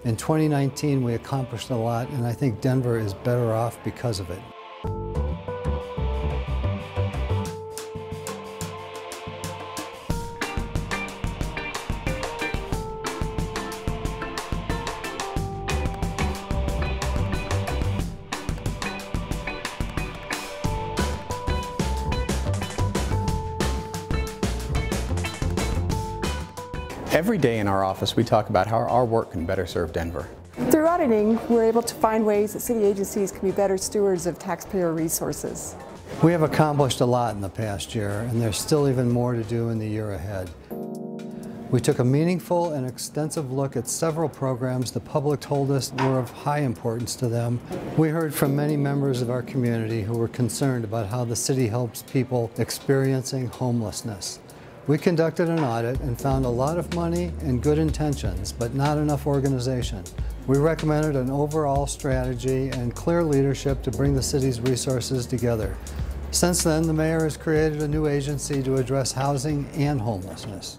In 2019, we accomplished a lot, and I think Denver is better off because of it. Every day in our office, we talk about how our work can better serve Denver. Through auditing, we're able to find ways that city agencies can be better stewards of taxpayer resources. We have accomplished a lot in the past year, and there's still even more to do in the year ahead. We took a meaningful and extensive look at several programs the public told us were of high importance to them. We heard from many members of our community who were concerned about how the city helps people experiencing homelessness. We conducted an audit and found a lot of money and good intentions, but not enough organization. We recommended an overall strategy and clear leadership to bring the city's resources together. Since then, the mayor has created a new agency to address housing and homelessness.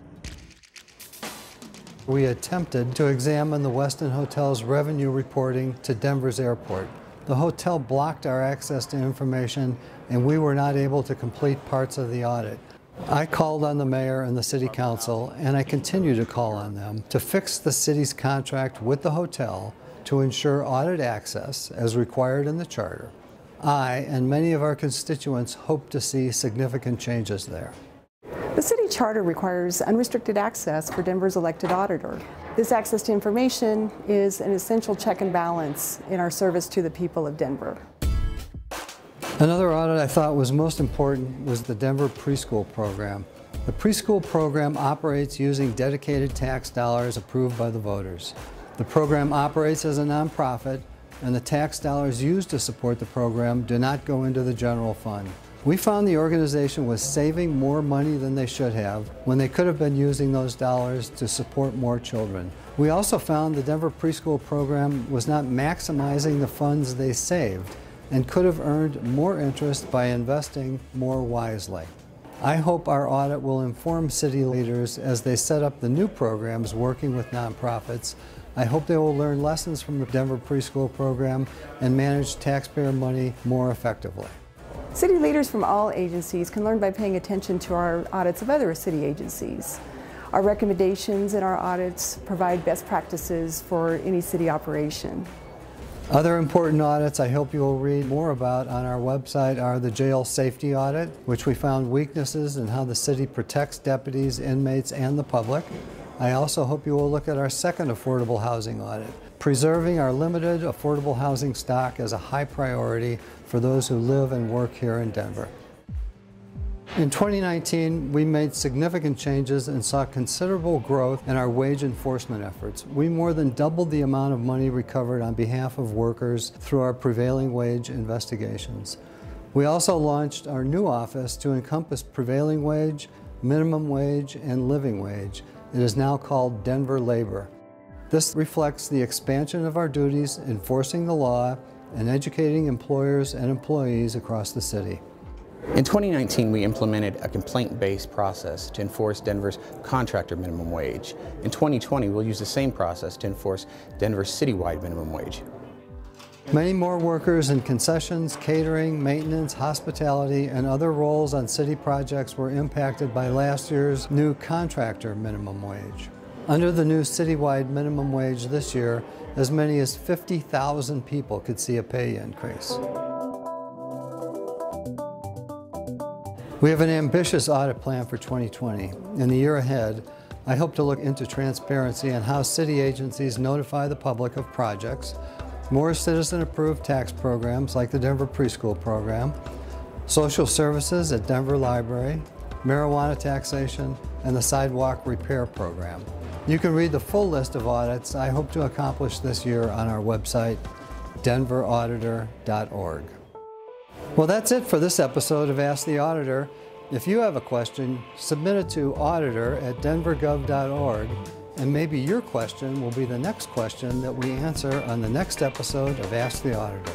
We attempted to examine the Westin Hotel's revenue reporting to Denver's airport. The hotel blocked our access to information, and we were not able to complete parts of the audit. I called on the mayor and the city council, and I continue to call on them to fix the city's contract with the hotel to ensure audit access as required in the charter. I and many of our constituents hope to see significant changes there. The city charter requires unrestricted access for Denver's elected auditor. This access to information is an essential check and balance in our service to the people of Denver. Another audit I thought was most important was the Denver preschool program. The preschool program operates using dedicated tax dollars approved by the voters. The program operates as a nonprofit, and the tax dollars used to support the program do not go into the general fund. We found the organization was saving more money than they should have when they could have been using those dollars to support more children. We also found the Denver preschool program was not maximizing the funds they saved and could have earned more interest by investing more wisely. I hope our audit will inform city leaders as they set up the new programs working with nonprofits. I hope they will learn lessons from the Denver preschool program and manage taxpayer money more effectively. City leaders from all agencies can learn by paying attention to our audits of other city agencies. Our recommendations in our audits provide best practices for any city operation. Other important audits I hope you will read more about on our website are the jail safety audit, which we found weaknesses in how the city protects deputies, inmates, and the public. I also hope you will look at our second affordable housing audit. Preserving our limited affordable housing stock is a high priority for those who live and work here in Denver. In 2019, we made significant changes and saw considerable growth in our wage enforcement efforts. We more than doubled the amount of money recovered on behalf of workers through our prevailing wage investigations. We also launched our new office to encompass prevailing wage, minimum wage, and living wage. It is now called Denver Labor. This reflects the expansion of our duties, enforcing the law, and educating employers and employees across the city. In 2019, we implemented a complaint-based process to enforce Denver's contractor minimum wage. In 2020, we'll use the same process to enforce Denver's citywide minimum wage. Many more workers in concessions, catering, maintenance, hospitality, and other roles on city projects were impacted by last year's new contractor minimum wage. Under the new citywide minimum wage this year, as many as 50,000 people could see a pay increase. We have an ambitious audit plan for 2020. In the year ahead, I hope to look into transparency on how city agencies notify the public of projects, more citizen-approved tax programs like the Denver preschool program, social services at Denver Library, marijuana taxation, and the sidewalk repair program. You can read the full list of audits I hope to accomplish this year on our website, denverauditor.org. Well, that's it for this episode of Ask the Auditor. If you have a question, submit it to auditor@denvergov.org, and maybe your question will be the next question that we answer on the next episode of Ask the Auditor.